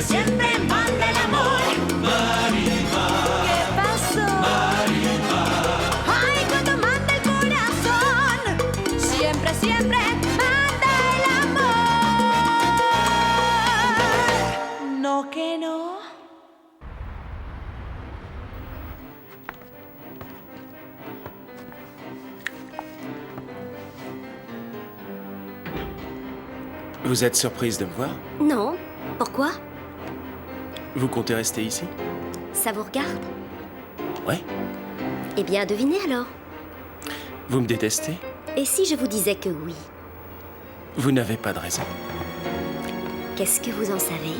siempre manda el amor. ¿Qué pasó? Ay, cuando manda el corazón, siempre, siempre manda el amor. No que no. Vous êtes surprise de me voir? Non. Pourquoi? Vous comptez rester ici? Ça vous regarde? Ouais. Eh bien, devinez alors. Vous me détestez? Et si je vous disais que oui? Vous n'avez pas de raison. Qu'est-ce que vous en savez?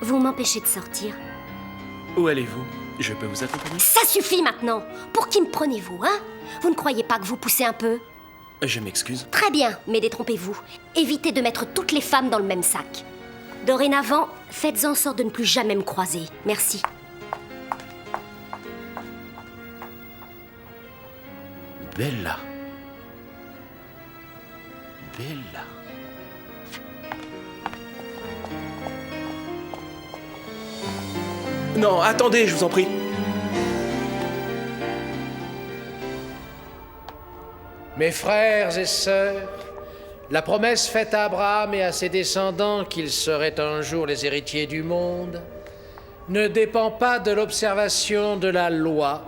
Vous m'empêchez de sortir. Où allez-vous? Je peux vous accompagner? Ça suffit maintenant! Pour qui me prenez-vous, hein? Vous ne croyez pas que vous poussez un peu? Je m'excuse. Très bien, mais détrompez-vous. Évitez de mettre toutes les femmes dans le même sac. Dorénavant, faites en sorte de ne plus jamais me croiser. Merci. Bella. Bella. Non, attendez, je vous en prie. Mes frères et sœurs, la promesse faite à Abraham et à ses descendants qu'ils seraient un jour les héritiers du monde ne dépend pas de l'observation de la loi,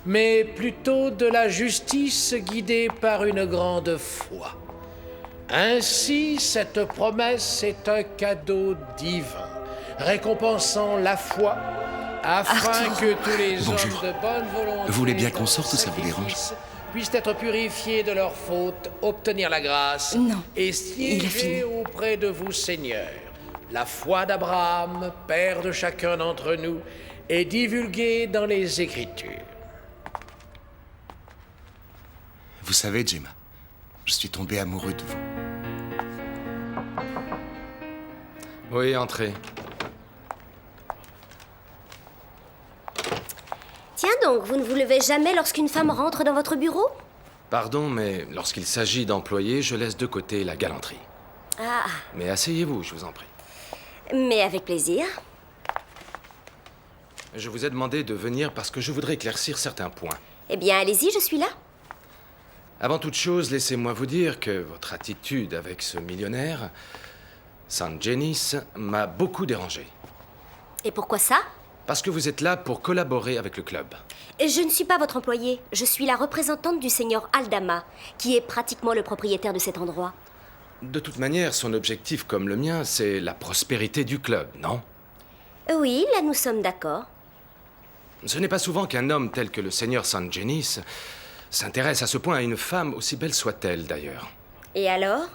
mais plutôt de la justice guidée par une grande foi. Ainsi, cette promesse est un cadeau divin, récompensant la foi, afin que tous les Bonjour. hommes de bonne volonté Vous voulez bien qu'on sorte ou ça vous dérange? puissent être purifiés de leurs fautes, obtenir la grâce Non, et il a siéger fini. auprès de vous, Seigneur. La foi d'Abraham, père de chacun d'entre nous, est divulguée dans les Écritures. Vous savez, Gemma, je suis tombé amoureux de vous. Oui, entrez. Tiens donc, vous ne vous levez jamais lorsqu'une femme rentre dans votre bureau? Pardon, mais lorsqu'il s'agit d'employés, je laisse de côté la galanterie. Ah, Mais asseyez-vous, je vous en prie. mais avec plaisir. Je vous ai demandé de venir parce que je voudrais éclaircir certains points. Eh bien, allez-y, je suis là. Avant toute chose, laissez-moi vous dire que votre attitude avec ce millionnaire, San Genis, m'a beaucoup dérangé. Et pourquoi ça? Parce que vous êtes là pour collaborer avec le club. Je ne suis pas votre employée. Je suis la représentante du seigneur Aldama, qui est pratiquement le propriétaire de cet endroit. De toute manière, son objectif, comme le mien, c'est la prospérité du club, non? Oui, là nous sommes d'accord. Ce n'est pas souvent qu'un homme tel que le seigneur San Genis s'intéresse à ce point à une femme, aussi belle soit-elle d'ailleurs. Et alors?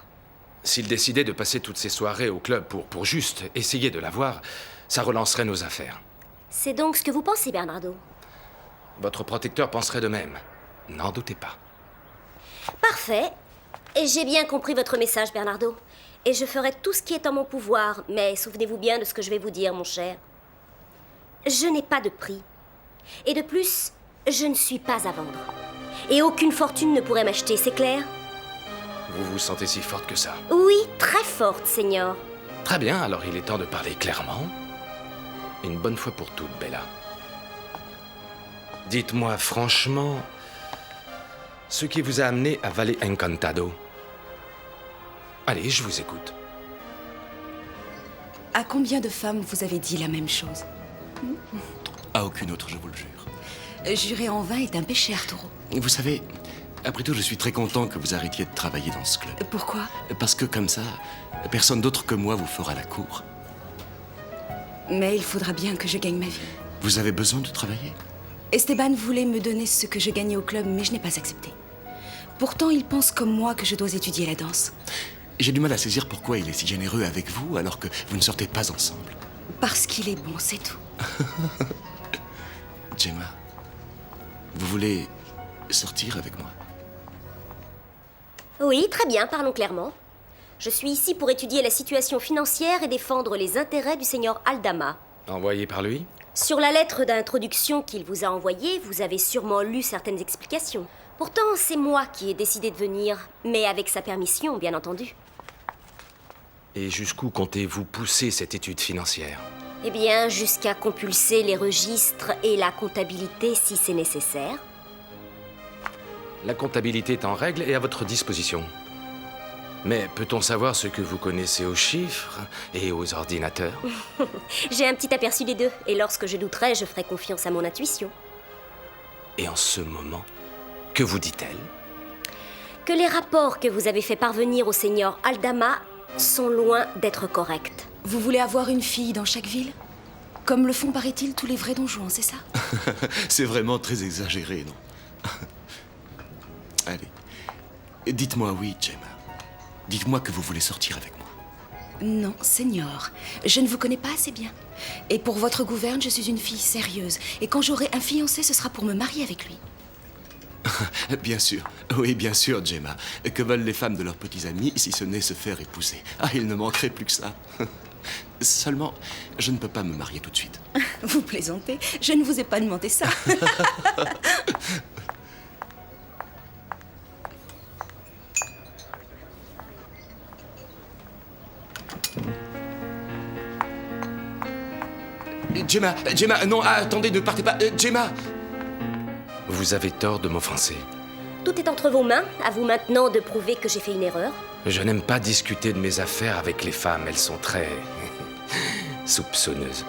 S'il décidait de passer toutes ses soirées au club pour juste essayer de la voir, ça relancerait nos affaires. C'est donc ce que vous pensez, Bernardo? Votre protecteur penserait de même. N'en doutez pas. Parfait. Et j'ai bien compris votre message, Bernardo. Et je ferai tout ce qui est en mon pouvoir, mais souvenez-vous bien de ce que je vais vous dire, mon cher. Je n'ai pas de prix. Et de plus, je ne suis pas à vendre. Et aucune fortune ne pourrait m'acheter, c'est clair? Vous vous sentez si forte que ça? Oui, très forte, Seigneur. Très bien, alors il est temps de parler clairement. Une bonne fois pour toutes, Bella. Dites-moi franchement ce qui vous a amené à Valle Encantado. Allez, je vous écoute. À combien de femmes vous avez dit la même chose? À aucune autre, je vous le jure. Jurer en vain est un péché, Arturo. Vous savez, après tout, je suis très content que vous arrêtiez de travailler dans ce club. Pourquoi? Parce que comme ça, personne d'autre que moi vous fera la cour. Mais il faudra bien que je gagne ma vie. Vous avez besoin de travailler? Esteban voulait me donner ce que je gagnais au club, mais je n'ai pas accepté. Pourtant, il pense comme moi que je dois étudier la danse. J'ai du mal à saisir pourquoi il est si généreux avec vous alors que vous ne sortez pas ensemble. Parce qu'il est bon, c'est tout. Gemma, vous voulez sortir avec moi? Oui, très bien, parlons clairement. Je suis ici pour étudier la situation financière et défendre les intérêts du seigneur Aldama. Envoyé par lui? Sur la lettre d'introduction qu'il vous a envoyée, vous avez sûrement lu certaines explications. Pourtant, c'est moi qui ai décidé de venir, mais avec sa permission, bien entendu. Et jusqu'où comptez-vous pousser cette étude financière? Eh bien, jusqu'à compulser les registres et la comptabilité si c'est nécessaire. La comptabilité est en règle et à votre disposition. Mais peut-on savoir ce que vous connaissez aux chiffres et aux ordinateurs? J'ai un petit aperçu des deux, et lorsque je douterai, je ferai confiance à mon intuition. Et en ce moment, que vous dit-elle? Que les rapports que vous avez fait parvenir au seigneur Aldama sont loin d'être corrects. Vous voulez avoir une fille dans chaque ville? Comme le font, paraît-il, tous les vrais Don Juan, c'est ça? C'est vraiment très exagéré, non? Allez, dites-moi oui, Gemma. Dites-moi que vous voulez sortir avec moi. Non, Seigneur, je ne vous connais pas assez bien. Et pour votre gouverne, je suis une fille sérieuse. Et quand j'aurai un fiancé, ce sera pour me marier avec lui. Bien sûr, oui, bien sûr, Gemma. Que veulent les femmes de leurs petits amis si ce n'est se faire épouser? Ah, il ne manquerait plus que ça. Seulement, je ne peux pas me marier tout de suite. Vous plaisantez? Je ne vous ai pas demandé ça. Gemma, non, attendez, ne partez pas. Gemma! Vous avez tort de m'offenser. Tout est entre vos mains, à vous maintenant de prouver que j'ai fait une erreur. Je n'aime pas discuter de mes affaires avec les femmes, elles sont très soupçonneuses.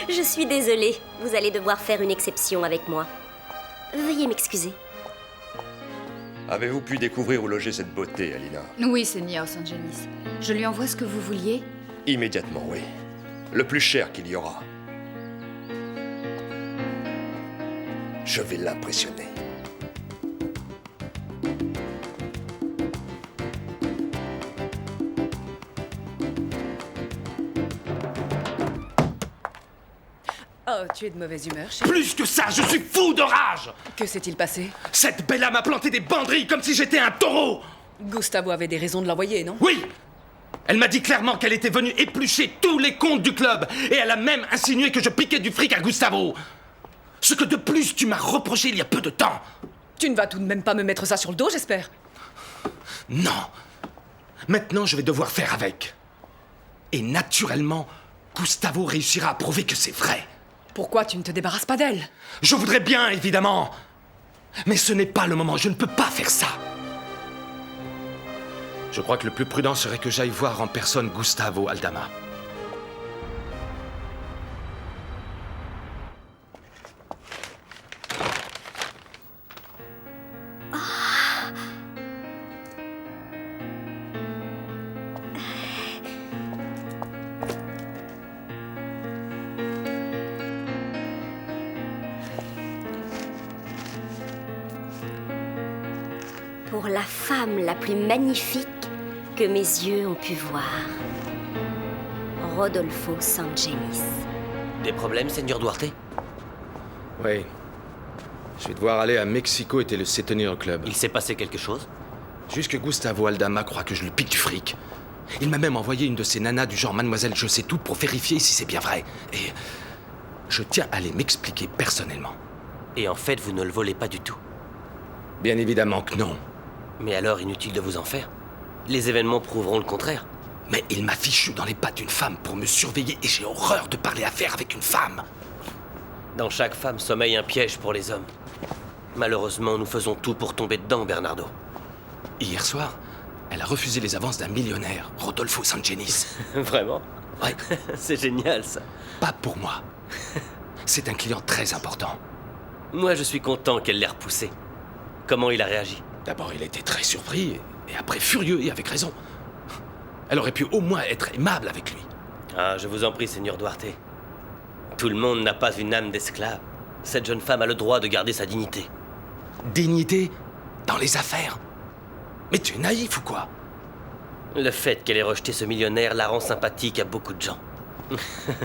Je suis désolée, vous allez devoir faire une exception avec moi. Veuillez m'excuser. Avez-vous pu découvrir où loger cette beauté, Alina? Oui, Seigneur Sangenis. Je lui envoie ce que vous vouliez. Immédiatement, oui. Le plus cher qu'il y aura. Je vais l'impressionner. Oh, tu es de mauvaise humeur, chérie. Plus que ça, je suis fou de rage! Que s'est-il passé? Cette Bella m'a planté des banderilles comme si j'étais un taureau! Gustavo avait des raisons de l'envoyer, non? Oui! Elle m'a dit clairement qu'elle était venue éplucher tous les comptes du club. Et elle a même insinué que je piquais du fric à Gustavo. Ce que de plus tu m'as reproché il y a peu de temps. Tu ne vas tout de même pas me mettre ça sur le dos, j'espère? Non. Maintenant, je vais devoir faire avec. Et naturellement, Gustavo réussira à prouver que c'est vrai. Pourquoi tu ne te débarrasses pas d'elle? Je voudrais bien, évidemment. Mais ce n'est pas le moment, je ne peux pas faire ça. Je crois que le plus prudent serait que j'aille voir en personne Gustavo Aldama. Pour la femme la plus magnifique que mes yeux ont pu voir. Rodolfo Sangenis. Des problèmes, Seigneur Duarte? Oui. Je vais devoir aller à Mexico et te laisser tenir au club. Il s'est passé quelque chose? Juste que Gustavo Aldama croit que je lui pique du fric. Il m'a même envoyé une de ces nanas du genre Mademoiselle Je sais tout pour vérifier si c'est bien vrai. Et je tiens à aller m'expliquer personnellement. Et en fait, vous ne le volez pas du tout? Bien évidemment que non. Mais alors, inutile de vous en faire. Les événements prouveront le contraire. Mais il m'a fichu dans les pattes d'une femme pour me surveiller et j'ai horreur de parler affaire avec une femme. Dans chaque femme sommeille un piège pour les hommes. Malheureusement, nous faisons tout pour tomber dedans, Bernardo. Hier soir, elle a refusé les avances d'un millionnaire, Rodolfo Sangenis. Vraiment? Ouais. C'est génial, ça. Pas pour moi. C'est un client très important. Moi, je suis content qu'elle l'ait repoussé. Comment il a réagi? D'abord, il était très surpris, et après furieux, et avec raison. Elle aurait pu au moins être aimable avec lui. Ah, je vous en prie, Seigneur Duarte. Tout le monde n'a pas une âme d'esclave. Cette jeune femme a le droit de garder sa dignité. Dignité dans les affaires? Mais tu es naïf ou quoi? Le fait qu'elle ait rejeté ce millionnaire la rend sympathique à beaucoup de gens.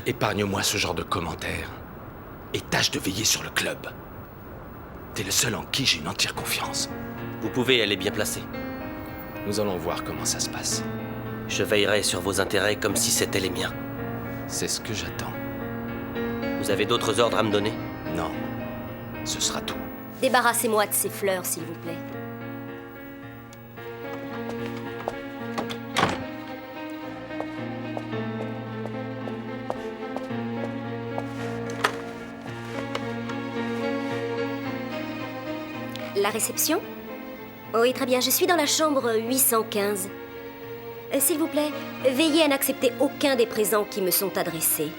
Épargne-moi ce genre de commentaires. Et tâche de veiller sur le club. T'es le seul en qui j'ai une entière confiance. Vous pouvez, elle est bien placée. Nous allons voir comment ça se passe. Je veillerai sur vos intérêts comme si c'était les miens. C'est ce que j'attends. Vous avez d'autres ordres à me donner? Non. Ce sera tout. Débarrassez-moi de ces fleurs, s'il vous plaît. La réception? Oui, très bien, je suis dans la chambre 815. S'il vous plaît, veillez à n'accepter aucun des présents qui me sont adressés.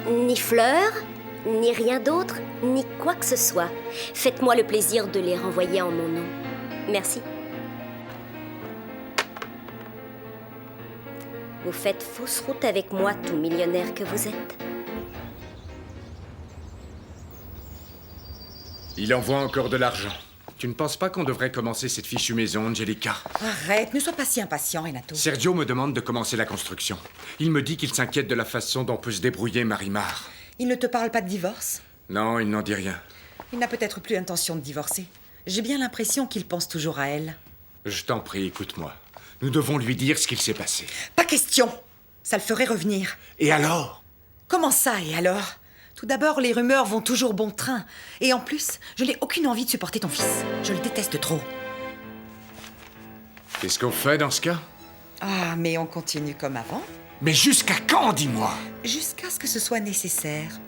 Ni fleurs, ni rien d'autre, ni quoi que ce soit. Faites-moi le plaisir de les renvoyer en mon nom. Merci. Vous faites fausse route avec moi, tout millionnaire que vous êtes. Il envoie encore de l'argent. Tu ne penses pas qu'on devrait commencer cette fichue maison, Angelica? Arrête, ne sois pas si impatient, Renato. Sergio me demande de commencer la construction. Il me dit qu'il s'inquiète de la façon dont peut se débrouiller Marimar. Il ne te parle pas de divorce? Non, il n'en dit rien. Il n'a peut-être plus intention de divorcer. J'ai bien l'impression qu'il pense toujours à elle. Je t'en prie, écoute-moi. Nous devons lui dire ce qu'il s'est passé. Pas question. Ça le ferait revenir. Et alors? Comment ça, et alors? Tout d'abord, les rumeurs vont toujours bon train. Et en plus, je n'ai aucune envie de supporter ton fils. Je le déteste trop. Qu'est-ce qu'on fait dans ce cas? Ah, mais on continue comme avant. Mais jusqu'à quand, dis-moi? Jusqu'à ce que ce soit nécessaire.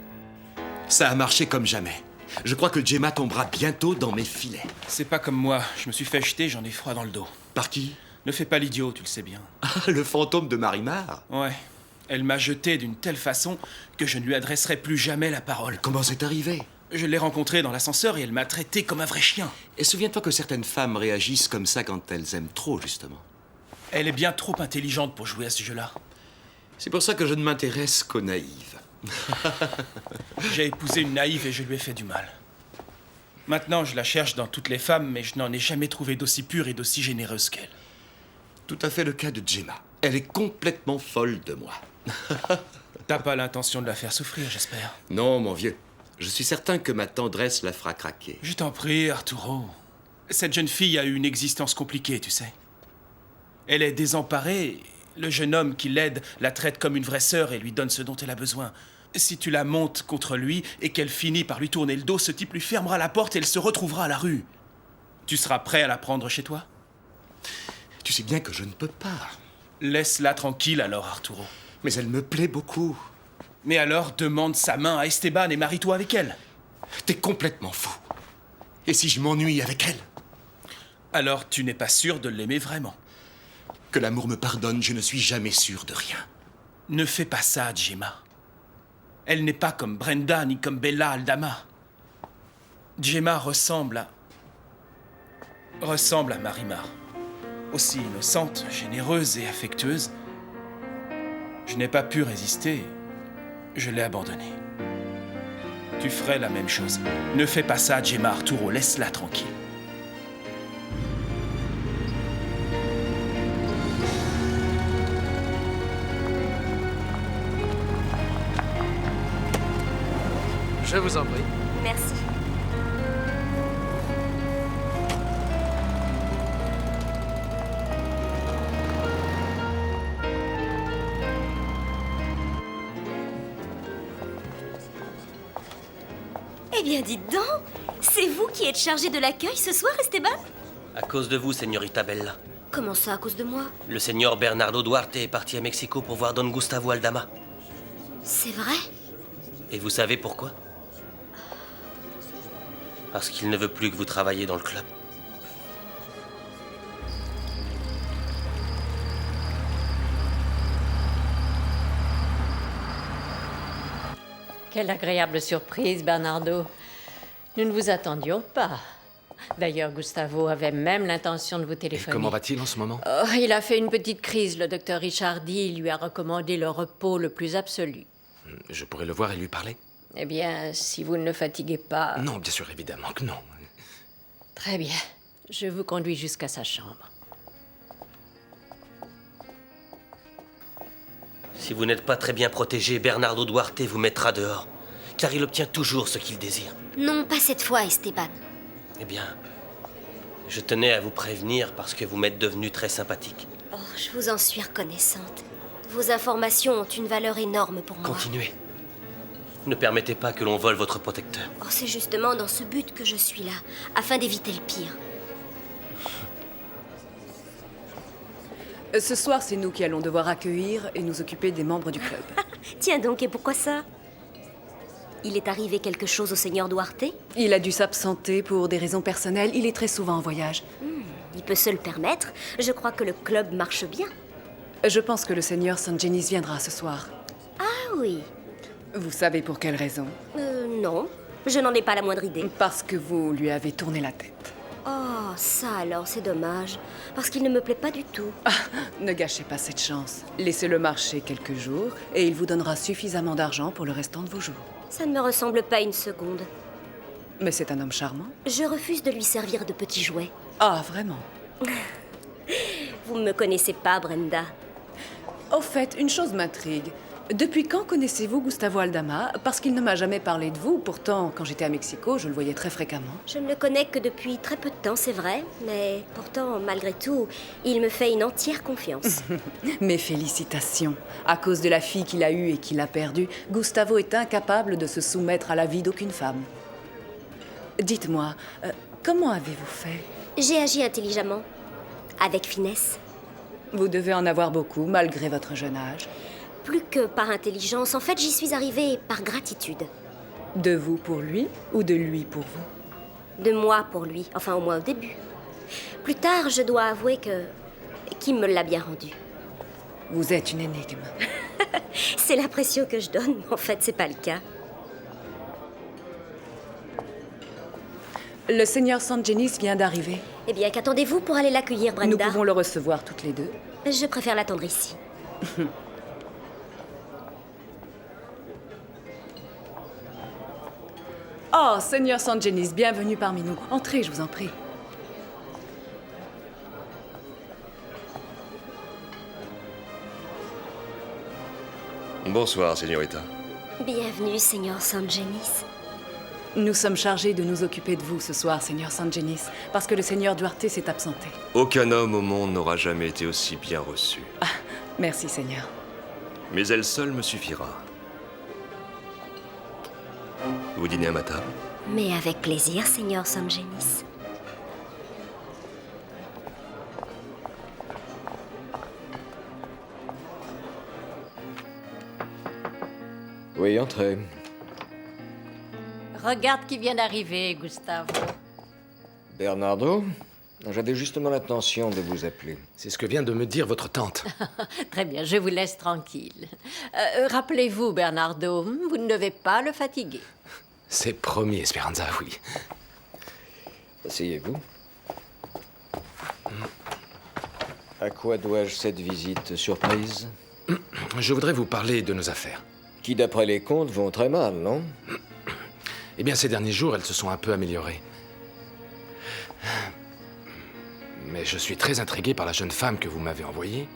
Ça a marché comme jamais. Je crois que Gemma tombera bientôt dans mes filets. C'est pas comme moi. Je me suis fait jeter, j'en ai froid dans le dos. Par qui? Ne fais pas l'idiot, tu le sais bien. Ah, le fantôme de Marimar? Ouais. Elle m'a jeté d'une telle façon que je ne lui adresserai plus jamais la parole. Comment c'est arrivé? Je l'ai rencontrée dans l'ascenseur et elle m'a traité comme un vrai chien. Et souviens-toi que certaines femmes réagissent comme ça quand elles aiment trop, justement. Elle est bien trop intelligente pour jouer à ce jeu-là. C'est pour ça que je ne m'intéresse qu'aux naïves. J'ai épousé une naïve et je lui ai fait du mal. Maintenant, je la cherche dans toutes les femmes, mais je n'en ai jamais trouvé d'aussi pure et d'aussi généreuse qu'elle. Tout à fait le cas de Gemma. Elle est complètement folle de moi. T'as pas l'intention de la faire souffrir, j'espère. Non, mon vieux. Je suis certain que ma tendresse la fera craquer. Je t'en prie, Arturo. Cette jeune fille a eu une existence compliquée, tu sais. Elle est désemparée. Le jeune homme qui l'aide la traite comme une vraie sœur et lui donne ce dont elle a besoin. Si tu la montes contre lui et qu'elle finit par lui tourner le dos, ce type lui fermera la porte et elle se retrouvera à la rue. Tu seras prêt à la prendre chez toi? Tu sais bien que je ne peux pas. Laisse-la tranquille alors, Arturo. Mais elle me plaît beaucoup. Mais alors, demande sa main à Esteban et marie-toi avec elle. T'es complètement fou. Et si je m'ennuie avec elle? Alors, tu n'es pas sûr de l'aimer vraiment. Que l'amour me pardonne, je ne suis jamais sûr de rien. Ne fais pas ça, Gemma. Elle n'est pas comme Brenda ni comme Bella Aldama. Gemma ressemble à Marimar. Aussi innocente, généreuse et affectueuse. Je n'ai pas pu résister. Je l'ai abandonnée. Tu ferais la même chose. Ne fais pas ça, Gemma Arturo. Laisse-la tranquille. Je vous en prie. Merci. Eh bien, dites donc, c'est vous qui êtes chargé de l'accueil ce soir, Esteban? À cause de vous, señorita Bella. Comment ça, à cause de moi? Le señor Bernardo Duarte est parti à Mexico pour voir Don Gustavo Aldama. C'est vrai? Et vous savez pourquoi? Parce qu'il ne veut plus que vous travailliez dans le club. Quelle agréable surprise, Bernardo. Nous ne vous attendions pas. D'ailleurs, Gustavo avait même l'intention de vous téléphoner. Et comment va-t-il en ce moment? Oh, il a fait une petite crise. Le docteur Ricciardi lui a recommandé le repos le plus absolu. Je pourrais le voir et lui parler? Eh bien, si vous ne le fatiguez pas... Non, bien sûr, évidemment que non. Très bien. Je vous conduis jusqu'à sa chambre. Si vous n'êtes pas très bien protégé, Bernardo Duarte vous mettra dehors. Car il obtient toujours ce qu'il désire. Non, pas cette fois, Esteban. Eh bien, je tenais à vous prévenir parce que vous m'êtes devenu très sympathique. Oh, je vous en suis reconnaissante. Vos informations ont une valeur énorme pour moi. Continuez. Ne permettez pas que l'on vole votre protecteur. Oh, c'est justement dans ce but que je suis là, afin d'éviter le pire. Ce soir, c'est nous qui allons devoir accueillir et nous occuper des membres du club. Tiens donc, et pourquoi ça? Il est arrivé quelque chose au seigneur Duarte? Il a dû s'absenter pour des raisons personnelles. Il est très souvent en voyage. Il peut se le permettre. Je crois que le club marche bien. Je pense que le seigneur Sangenis viendra ce soir. Ah oui. Vous savez pour quelle raison? Non. Je n'en ai pas la moindre idée. Parce que vous lui avez tourné la tête. Oh, ça alors, c'est dommage. Parce qu'il ne me plaît pas du tout. Ne gâchez pas cette chance. Laissez-le marcher quelques jours et il vous donnera suffisamment d'argent pour le restant de vos jours. Ça ne me ressemble pas une seconde. Mais c'est un homme charmant. Je refuse de lui servir de petit jouet. Ah, vraiment? Vous ne me connaissez pas, Brenda. Au fait, une chose m'intrigue. Depuis quand connaissez-vous Gustavo Aldama? Parce qu'il ne m'a jamais parlé de vous. Pourtant, quand j'étais à Mexico, je le voyais très fréquemment. Je ne le connais que depuis très peu de temps, c'est vrai. Mais pourtant, malgré tout, il me fait une entière confiance. Mes félicitations. À cause de la fille qu'il a eue et qu'il a perdue, Gustavo est incapable de se soumettre à la vie d'aucune femme. Dites-moi, comment avez-vous fait? J'ai agi intelligemment, avec finesse. Vous devez en avoir beaucoup, malgré votre jeune âge. Plus que par intelligence, en fait, j'y suis arrivée par gratitude. De vous pour lui ou de lui pour vous? De moi pour lui, enfin au moins au début. Plus tard, je dois avouer que Kim me l'a bien rendu. Vous êtes une énigme. C'est l'impression que je donne, mais en fait, c'est pas le cas. Le seigneur Sangenis vient d'arriver. Eh bien, qu'attendez-vous pour aller l'accueillir, Brenda? Nous pouvons le recevoir toutes les deux. Je préfère l'attendre ici. Oh, seigneur Sangenis, bienvenue parmi nous. Entrez, je vous en prie. Bonsoir, señorita. Bienvenue, seigneur Sangenis. Nous sommes chargés de nous occuper de vous ce soir, seigneur Sangenis, parce que le seigneur Duarte s'est absenté. Aucun homme au monde n'aura jamais été aussi bien reçu. Ah, merci, seigneur. Mais elle seule me suffira. Vous dînez à ma table? Mais avec plaisir, seigneur Sangenis. Oui, entrez. Regarde qui vient d'arriver, Gustavo. Bernardo, j'avais justement l'intention de vous appeler. C'est ce que vient de me dire votre tante. Très bien, je vous laisse tranquille. Rappelez-vous, Bernardo, vous ne devez pas le fatiguer. C'est promis, Esperanza, oui. Asseyez-vous. À quoi dois-je cette visite surprise? Je voudrais vous parler de nos affaires. Qui, d'après les comptes, vont très mal, non? Eh bien, ces derniers jours, elles se sont un peu améliorées. Mais je suis très intrigué par la jeune femme que vous m'avez envoyée.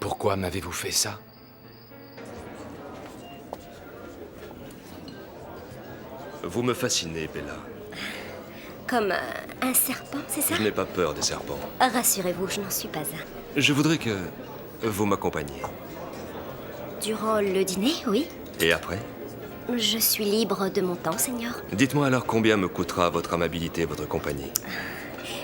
Pourquoi m'avez-vous fait ça? Vous me fascinez, Bella. Comme un serpent, c'est ça? Je n'ai pas peur des serpents. Rassurez-vous, je n'en suis pas un. Je voudrais que vous m'accompagniez. Durant le dîner, oui. Et après? Je suis libre de mon temps, seigneur. Dites-moi alors combien me coûtera votre amabilité et votre compagnie.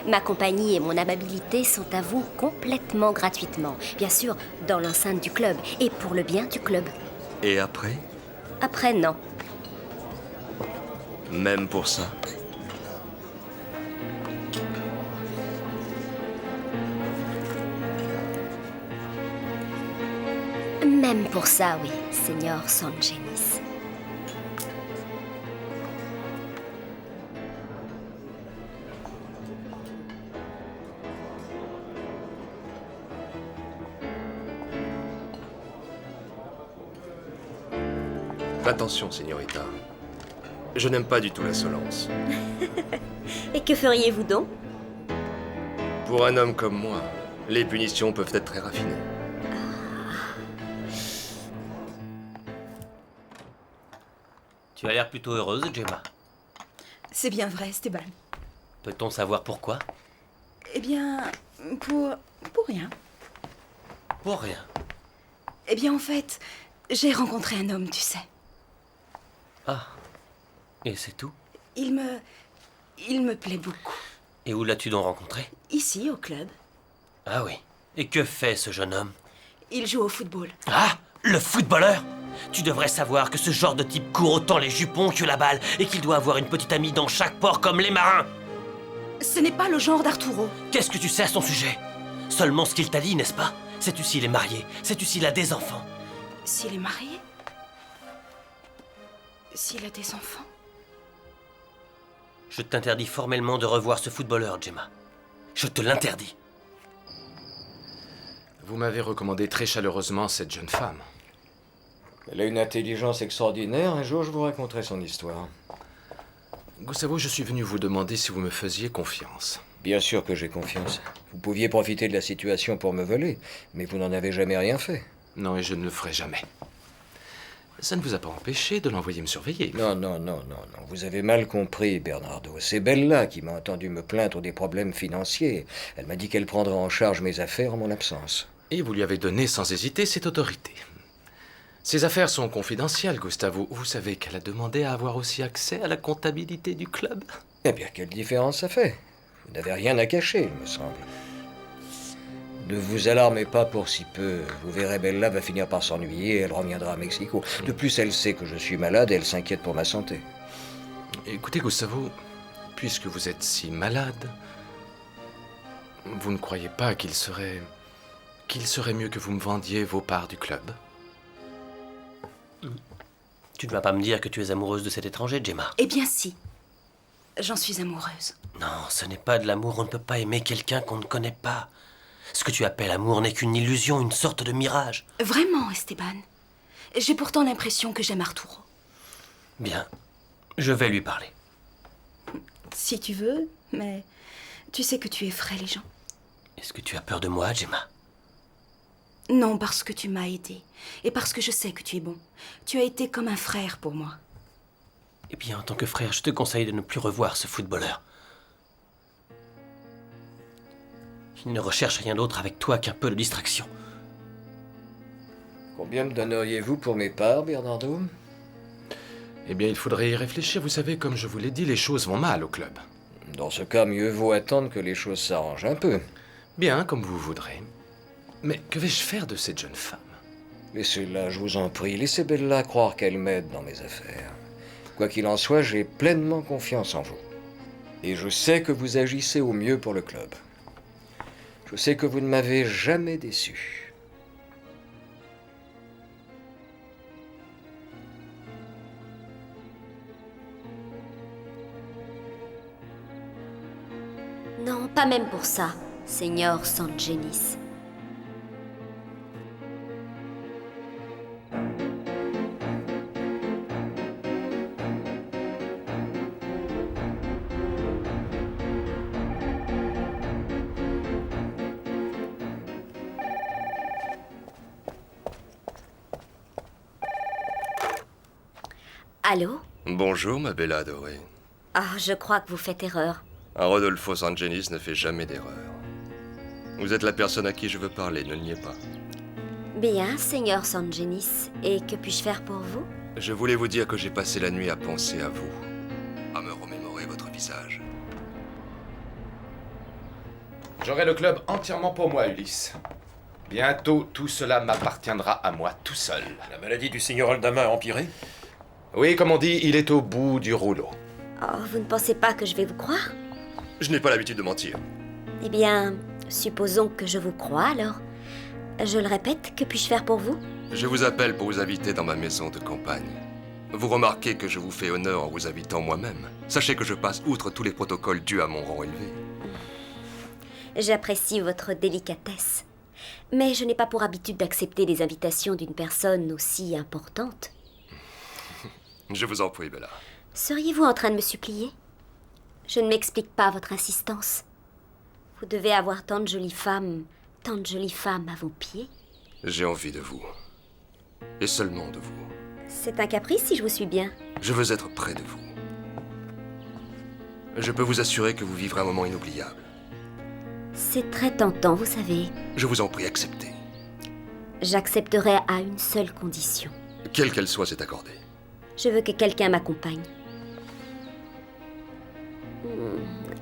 Ma compagnie et mon amabilité sont à vous complètement gratuitement. Bien sûr, dans l'enceinte du club et pour le bien du club. Et après? Après, non. Même pour ça? Même pour ça, oui, seigneur Sangenis. Attention, señorita. Je n'aime pas du tout l'insolence. Et que feriez-vous donc? Pour un homme comme moi, les punitions peuvent être très raffinées. Tu as l'air plutôt heureuse, Gemma. C'est bien vrai, Esteban. Peut-on savoir pourquoi? Eh bien, pour rien. Pour rien. Eh bien, en fait, j'ai rencontré un homme, tu sais. Ah. Et c'est tout? Il me plaît beaucoup. Et où l'as-tu donc rencontré? Ici, au club. Ah oui. Et que fait ce jeune homme? Il joue au football. Ah! Le footballeur? Tu devrais savoir que ce genre de type court autant les jupons que la balle et qu'il doit avoir une petite amie dans chaque port comme les marins. Ce n'est pas le genre d'Arturo. Qu'est-ce que tu sais à son sujet? Seulement ce qu'il t'a dit, n'est-ce pas? Sais-tu s'il est marié? Sais-tu s'il a des enfants? S'il est marié? S'il a des enfants? Je t'interdis formellement de revoir ce footballeur, Gemma. Je te l'interdis. Vous m'avez recommandé très chaleureusement cette jeune femme. Elle a une intelligence extraordinaire. Un jour, je vous raconterai son histoire. Gustavo, je suis venu vous demander si vous me faisiez confiance. Bien sûr que j'ai confiance. Vous pouviez profiter de la situation pour me voler, mais vous n'en avez jamais rien fait. Non, et je ne le ferai jamais. Ça ne vous a pas empêché de l'envoyer me surveiller. Non. Vous avez mal compris, Bernardo. C'est Bella qui m'a entendu me plaindre des problèmes financiers. Elle m'a dit qu'elle prendrait en charge mes affaires en mon absence. Et vous lui avez donné sans hésiter cette autorité. Ces affaires sont confidentielles, Gustavo. Vous savez qu'elle a demandé à avoir aussi accès à la comptabilité du club. Eh bien, quelle différence ça fait? Vous n'avez rien à cacher, il me semble. Ne vous alarmez pas pour si peu. Vous verrez, Bella va finir par s'ennuyer et elle reviendra à Mexico. De plus, elle sait que je suis malade et elle s'inquiète pour ma santé. Écoutez, Gustavo, puisque vous êtes si malade, vous ne croyez pas qu'il serait mieux que vous me vendiez vos parts du club? Tu ne vas pas me dire que tu es amoureuse de cet étranger, Gemma? Eh bien si. J'en suis amoureuse. Non, ce n'est pas de l'amour. On ne peut pas aimer quelqu'un qu'on ne connaît pas. Ce que tu appelles amour n'est qu'une illusion, une sorte de mirage. Vraiment, Esteban. J'ai pourtant l'impression que j'aime Arturo. Bien, je vais lui parler. Si tu veux, mais tu sais que tu effraies les gens. Est-ce que tu as peur de moi, Gemma? Non, parce que tu m'as aidé. Et parce que je sais que tu es bon. Tu as été comme un frère pour moi. Eh bien, en tant que frère, je te conseille de ne plus revoir ce footballeur. Il ne recherche rien d'autre avec toi qu'un peu de distraction. Combien me donneriez-vous pour mes parts, Bernardo? Eh bien, il faudrait y réfléchir. Vous savez, comme je vous l'ai dit, les choses vont mal au club. Dans ce cas, mieux vaut attendre que les choses s'arrangent un peu. Bien, comme vous voudrez. Mais que vais-je faire de cette jeune femme? Laissez-la, je vous en prie. Laissez Bella croire qu'elle m'aide dans mes affaires. Quoi qu'il en soit, j'ai pleinement confiance en vous. Et je sais que vous agissez au mieux pour le club. Je sais que vous ne m'avez jamais déçu. Non, pas même pour ça, Seigneur Sangenis. Allô? Bonjour, ma bella adorée. Ah, je crois que vous faites erreur. Un Rodolfo Sangenis ne fait jamais d'erreur. Vous êtes la personne à qui je veux parler, ne le niez pas. Bien, Seigneur Sangenis. Et que puis-je faire pour vous? Je voulais vous dire que j'ai passé la nuit à penser à vous, à me remémorer votre visage. J'aurai le club entièrement pour moi, Ulysse. Bientôt, tout cela m'appartiendra à moi tout seul. La maladie du Seigneur Aldama a empiré? Oui, comme on dit, il est au bout du rouleau. Oh, vous ne pensez pas que je vais vous croire? Je n'ai pas l'habitude de mentir. Eh bien, supposons que je vous crois alors. Je le répète, que puis-je faire pour vous? Je vous appelle pour vous inviter dans ma maison de campagne. Vous remarquez que je vous fais honneur en vous invitant moi-même. Sachez que je passe outre tous les protocoles dus à mon rang élevé. J'apprécie votre délicatesse. Mais je n'ai pas pour habitude d'accepter des invitations d'une personne aussi importante. Je vous en prie, Bella. Seriez-vous en train de me supplier? Je ne m'explique pas votre insistance. Vous devez avoir tant de jolies femmes à vos pieds. J'ai envie de vous. Et seulement de vous. C'est un caprice si je vous suis bien. Je veux être près de vous. Je peux vous assurer que vous vivrez un moment inoubliable. C'est très tentant, vous savez. Je vous en prie, acceptez. J'accepterai à une seule condition. Quelle qu'elle soit, c'est accordé. Je veux que quelqu'un m'accompagne.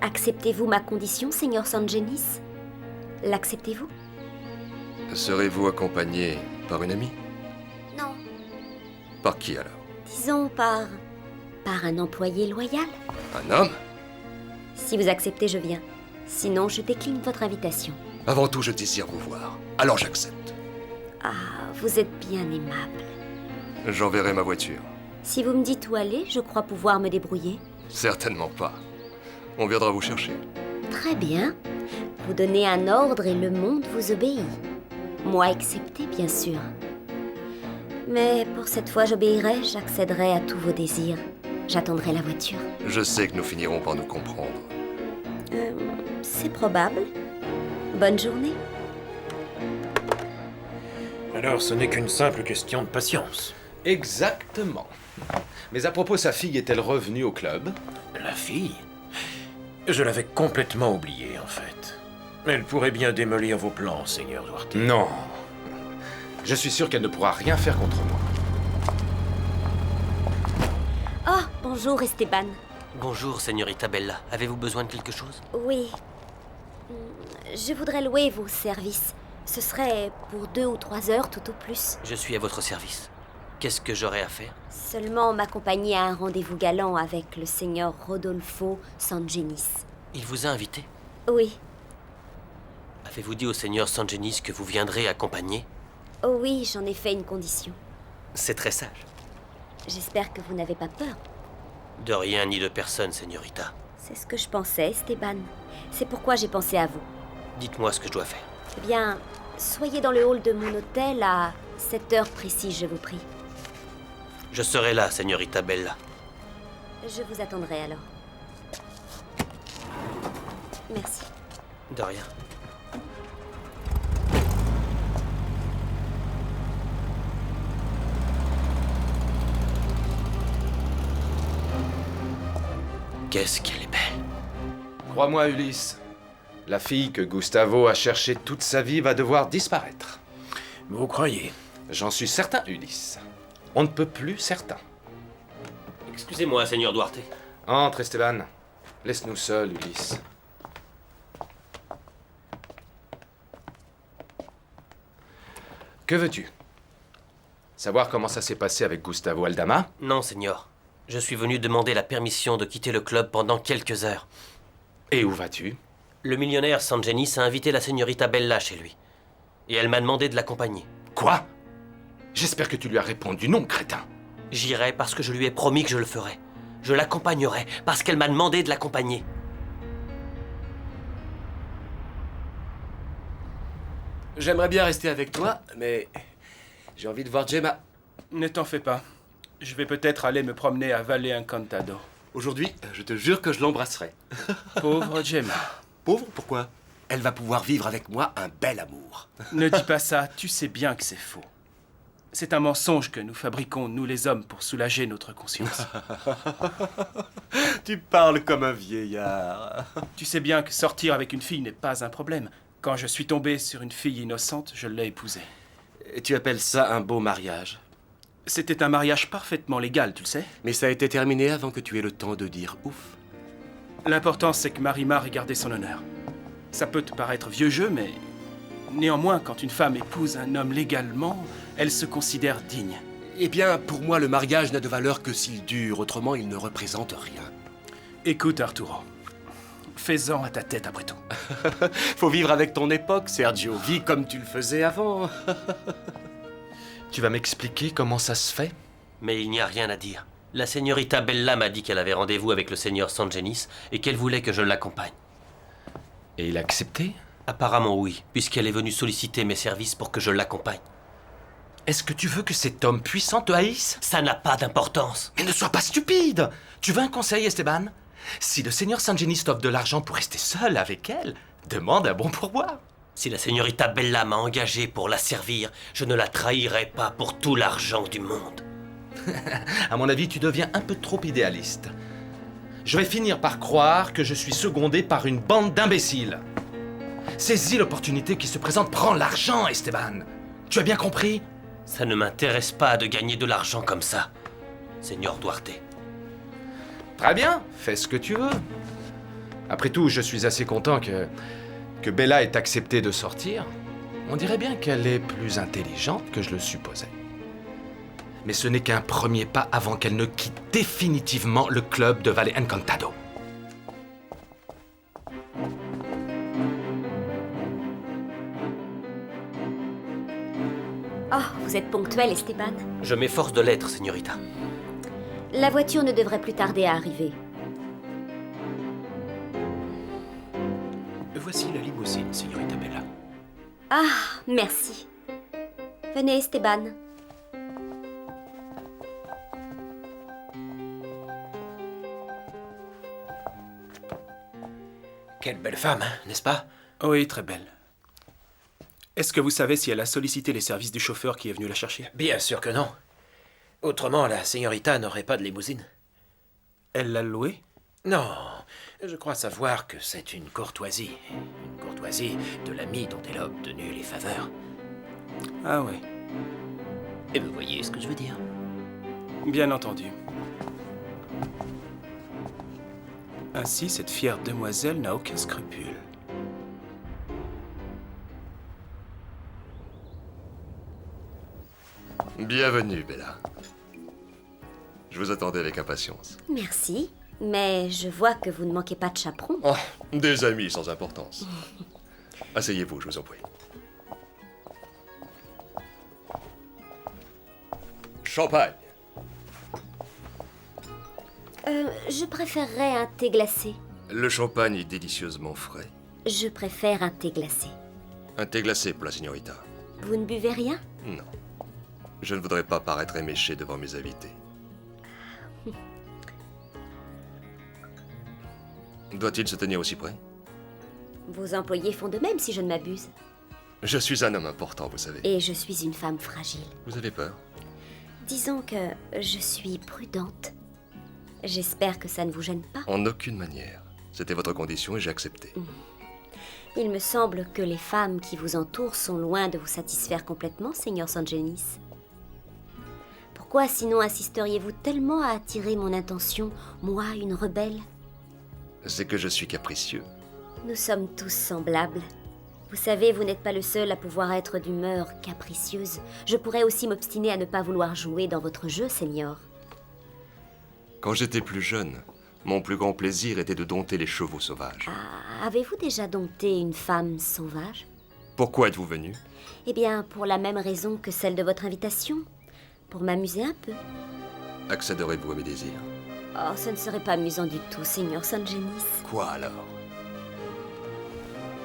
Acceptez-vous ma condition, Seigneur Sangenis? L'acceptez-vous? Serez-vous accompagné par une amie? Non. Par qui alors? Disons par un employé loyal. Un homme? Si vous acceptez, je viens. Sinon, je décline votre invitation. Avant tout, je désire vous voir. Alors j'accepte. Ah, vous êtes bien aimable. J'enverrai ma voiture. Si vous me dites où aller, je crois pouvoir me débrouiller. Certainement pas. On viendra vous chercher. Très bien. Vous donnez un ordre et le monde vous obéit. Moi excepté, bien sûr. Mais pour cette fois, j'obéirai, j'accéderai à tous vos désirs. J'attendrai la voiture. Je sais que nous finirons par nous comprendre. C'est probable. Bonne journée. Alors, ce n'est qu'une simple question de patience. Exactement. Mais à propos, sa fille est-elle revenue au club? La fille? Je l'avais complètement oubliée, en fait. Elle pourrait bien démolir vos plans, Seigneur Duarte. Non. Je suis sûr qu'elle ne pourra rien faire contre moi. Oh, bonjour Esteban. Bonjour, Señorita Bella. Avez-vous besoin de quelque chose? Oui. Je voudrais louer vos services. Ce serait pour 2 ou 3 heures tout au plus. Je suis à votre service. Qu'est-ce que j'aurai à faire? Seulement m'accompagner à un rendez-vous galant avec le Seigneur Rodolfo Sangenis. Il vous a invité? Oui. Avez-vous dit au Seigneur Sangenis que vous viendrez accompagner? Oh oui, j'en ai fait une condition. C'est très sage. J'espère que vous n'avez pas peur. De rien ni de personne, Señorita. C'est ce que je pensais, Esteban. C'est pourquoi j'ai pensé à vous. Dites-moi ce que je dois faire. Eh bien, soyez dans le hall de mon hôtel à 7 heures précises, je vous prie. Je serai là, Señorita Bella. Je vous attendrai alors. Merci. De rien. Qu'est-ce qu'elle est belle. Crois-moi, Ulysse, la fille que Gustavo a cherchée toute sa vie va devoir disparaître. Vous croyez? J'en suis certain, Ulysse. On ne peut plus certain. Excusez-moi, Seigneur Duarte. Entre, Esteban. Laisse-nous seuls, Ulysse. Que veux-tu? Savoir comment ça s'est passé avec Gustavo Aldama? Non, Seigneur. Je suis venu demander la permission de quitter le club pendant quelques heures. Et où vas-tu? Le millionnaire Sangenis a invité la Señorita Bella chez lui. Et elle m'a demandé de l'accompagner. Quoi? J'espère que tu lui as répondu non, crétin. J'irai parce que je lui ai promis que je le ferai. Je l'accompagnerai parce qu'elle m'a demandé de l'accompagner. J'aimerais bien rester avec toi, mais j'ai envie de voir Gemma. Ne t'en fais pas. Je vais peut-être aller me promener à Valle Encantado. Aujourd'hui, je te jure que je l'embrasserai. Pauvre Gemma. Pauvre? Pourquoi? Elle va pouvoir vivre avec moi un bel amour. Ne dis pas ça, tu sais bien que c'est faux. C'est un mensonge que nous fabriquons, nous les hommes, pour soulager notre conscience. Tu parles comme un vieillard. Tu sais bien que sortir avec une fille n'est pas un problème. Quand je suis tombé sur une fille innocente, je l'ai épousée. Et tu appelles ça un beau mariage? C'était un mariage parfaitement légal, tu le sais. Mais ça a été terminé avant que tu aies le temps de dire ouf. L'important, c'est que Marimar ait gardé son honneur. Ça peut te paraître vieux jeu, mais néanmoins, quand une femme épouse un homme légalement, elle se considère digne. Eh bien, pour moi, le mariage n'a de valeur que s'il dure. Autrement, il ne représente rien. Écoute, Arturo. Fais-en à ta tête, après tout. Faut vivre avec ton époque, Sergio. Vis comme tu le faisais avant. Tu vas m'expliquer comment ça se fait? Mais il n'y a rien à dire. La Señorita Bella m'a dit qu'elle avait rendez-vous avec le Seigneur Sangenis et qu'elle voulait que je l'accompagne. Et il a accepté? Apparemment oui, puisqu'elle est venue solliciter mes services pour que je l'accompagne. Est-ce que tu veux que cet homme puissant te haïsse? Ça n'a pas d'importance. Mais ne sois pas stupide! Tu veux un conseil, Esteban? Si le Seigneur Sangenis t'offre de l'argent pour rester seul avec elle, demande un bon pourboire. Si la Señorita Bella m'a engagé pour la servir, je ne la trahirai pas pour tout l'argent du monde. À mon avis, tu deviens un peu trop idéaliste. Je vais finir par croire que je suis secondé par une bande d'imbéciles. Saisis l'opportunité qui se présente, prends l'argent, Esteban. Tu as bien compris? Ça ne m'intéresse pas de gagner de l'argent comme ça. Seigneur Duarte. Très bien, fais ce que tu veux. Après tout, je suis assez content que Bella ait accepté de sortir. On dirait bien qu'elle est plus intelligente que je le supposais. Mais ce n'est qu'un premier pas avant qu'elle ne quitte définitivement le club de Valle Encantado. Oh, vous êtes ponctuel, Esteban. Je m'efforce de l'être, señorita. La voiture ne devrait plus tarder à arriver. Voici la limousine, señorita Bella. Ah, merci. Venez, Esteban. Quelle belle femme, hein, n'est-ce pas? Oui, très belle. Est-ce que vous savez si elle a sollicité les services du chauffeur qui est venu la chercher? Bien sûr que non. Autrement, la señorita n'aurait pas de limousine. Elle l'a louée? Non, je crois savoir que c'est une courtoisie. Une courtoisie de l'ami dont elle a obtenu les faveurs. Ah oui. Et vous voyez ce que je veux dire? Bien entendu. Ainsi, cette fière demoiselle n'a aucun scrupule. Bienvenue, Bella. Je vous attendais avec impatience. Merci, mais je vois que vous ne manquez pas de chaperon. Oh, des amis sans importance. Asseyez-vous, je vous en prie. Champagne. Je préférerais un thé glacé. Le champagne est délicieusement frais. Je préfère un thé glacé. Un thé glacé pour la signorita. Vous ne buvez rien? Non. Je ne voudrais pas paraître éméché devant mes invités. Doit-il se tenir aussi près? Vos employés font de même si je ne m'abuse. Je suis un homme important, vous savez. Et je suis une femme fragile. Vous avez peur? Disons que je suis prudente. J'espère que ça ne vous gêne pas. En aucune manière. C'était votre condition et j'ai accepté. Il me semble que les femmes qui vous entourent sont loin de vous satisfaire complètement, Seigneur Sangenis. Pourquoi sinon insisteriez-vous tellement à attirer mon attention, moi, une rebelle? C'est que je suis capricieux. Nous sommes tous semblables. Vous savez, vous n'êtes pas le seul à pouvoir être d'humeur capricieuse. Je pourrais aussi m'obstiner à ne pas vouloir jouer dans votre jeu, Seigneur. Quand j'étais plus jeune, mon plus grand plaisir était de dompter les chevaux sauvages. Ah, avez-vous déjà dompté une femme sauvage? Pourquoi êtes-vous venu? Eh bien, pour la même raison que celle de votre invitation. Pour m'amuser un peu. Accéderez-vous à mes désirs? Oh, ce ne serait pas amusant du tout, Seigneur Sangenis. Quoi alors?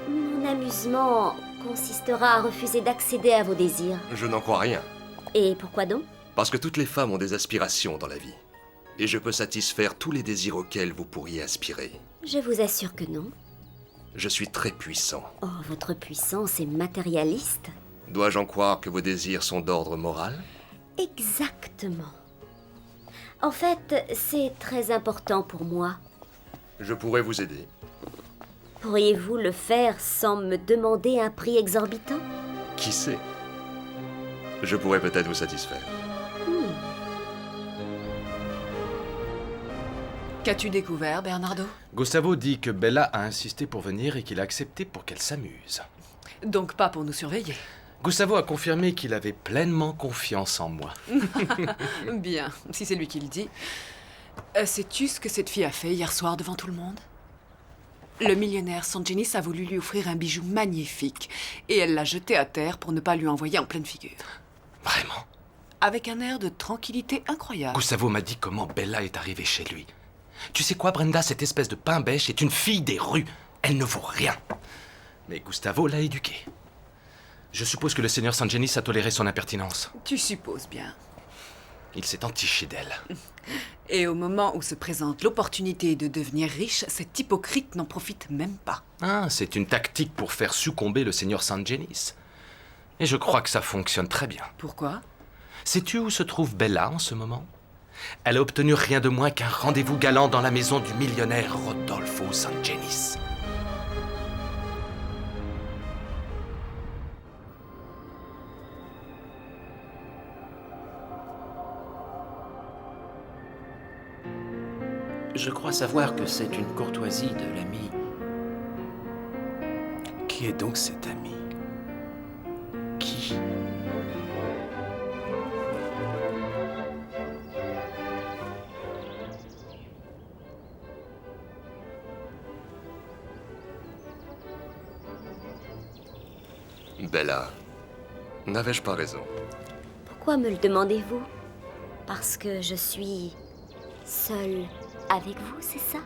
Mon amusement consistera à refuser d'accéder à vos désirs. Je n'en crois rien. Et pourquoi donc? Parce que toutes les femmes ont des aspirations dans la vie. Et je peux satisfaire tous les désirs auxquels vous pourriez aspirer. Je vous assure que non. Je suis très puissant. Oh, votre puissance est matérialiste. Dois-je en croire que vos désirs sont d'ordre moral? Exactement. En fait, c'est très important pour moi. Je pourrais vous aider. Pourriez-vous le faire sans me demander un prix exorbitant? Qui sait? Je pourrais peut-être vous satisfaire. Qu'as-tu découvert, Bernardo? Gustavo dit que Bella a insisté pour venir et qu'il a accepté pour qu'elle s'amuse. Donc pas pour nous surveiller. Gustavo a confirmé qu'il avait pleinement confiance en moi. Bien, si c'est lui qui le dit. Sais-tu ce que cette fille a fait hier soir devant tout le monde? Le millionnaire Sangenis a voulu lui offrir un bijou magnifique et elle l'a jeté à terre pour ne pas lui envoyer en pleine figure. Vraiment? Avec un air de tranquillité incroyable. Gustavo m'a dit comment Bella est arrivée chez lui. Tu sais quoi, Brenda, cette espèce de pain-bêche est une fille des rues. Elle ne vaut rien. Mais Gustavo l'a éduquée. Je suppose que le seigneur Sangenis a toléré son impertinence. Tu supposes bien. Il s'est entiché d'elle. Et au moment où se présente l'opportunité de devenir riche, cet hypocrite n'en profite même pas. Ah, c'est une tactique pour faire succomber le seigneur Sangenis. Et je crois que ça fonctionne très bien. Pourquoi? Sais-tu où se trouve Bella en ce moment? Elle a obtenu rien de moins qu'un rendez-vous galant dans la maison du millionnaire Rodolfo Sangenis. Je crois savoir que c'est une courtoisie de l'ami. Qui est donc cet ami? Qui? Bella, n'avais-je pas raison? Pourquoi me le demandez-vous? Parce que je suis seule avec vous, c'est ça?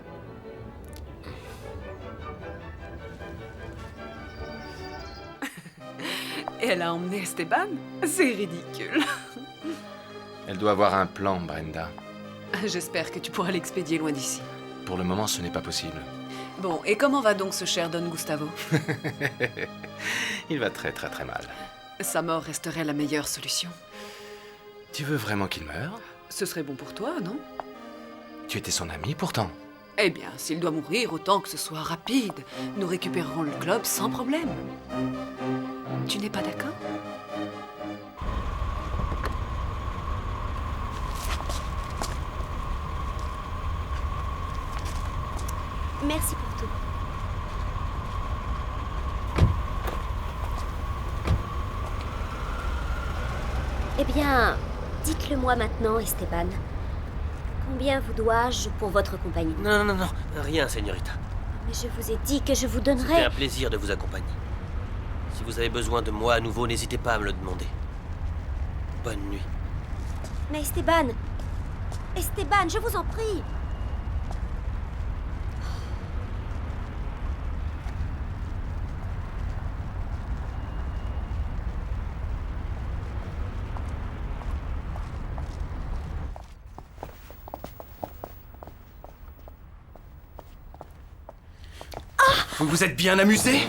Et elle a emmené Esteban? C'est ridicule. Elle doit avoir un plan, Brenda. J'espère que tu pourras l'expédier loin d'ici. Pour le moment, ce n'est pas possible. Bon, et comment va donc ce cher Don Gustavo? Il va très mal. Sa mort resterait la meilleure solution. Tu veux vraiment qu'il meure? Ce serait bon pour toi, non? Tu étais son ami pourtant. Eh bien, s'il doit mourir, autant que ce soit rapide. Nous récupérerons le club sans problème. Tu n'es pas d'accord? Merci pour tout. Eh bien, dites-le moi maintenant, Esteban. Combien vous dois-je pour votre compagnie? Non, rien, señorita. Mais je vous ai dit que je vous C'était donnerais... un plaisir de vous accompagner. Si vous avez besoin de moi à nouveau, n'hésitez pas à me le demander. Bonne nuit. Mais Esteban... Esteban, je vous en prie. Vous vous êtes bien amusé,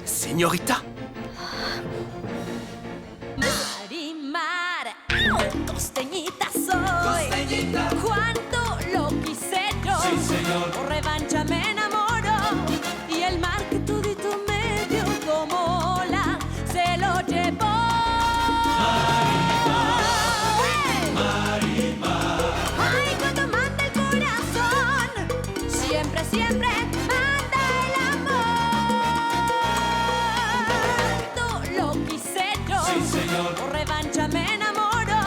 señorita? Marimar, costeñita soy. Cuánto lo quise yo. Sí, señor. Por revancha me enamoro. Y el mar que todito me dio como ola se lo llevó. Marimar. Ay, cuando manda el corazón. Siempre, siempre. Por revancha me enamoro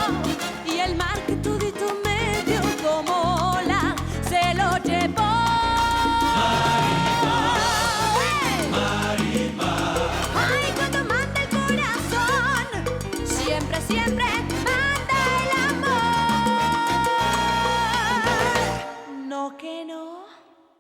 y el mar que todito me dio como ola se lo llevó. Marimar. Ay, cuando manda el corazón, siempre, siempre manda el amor. No que no.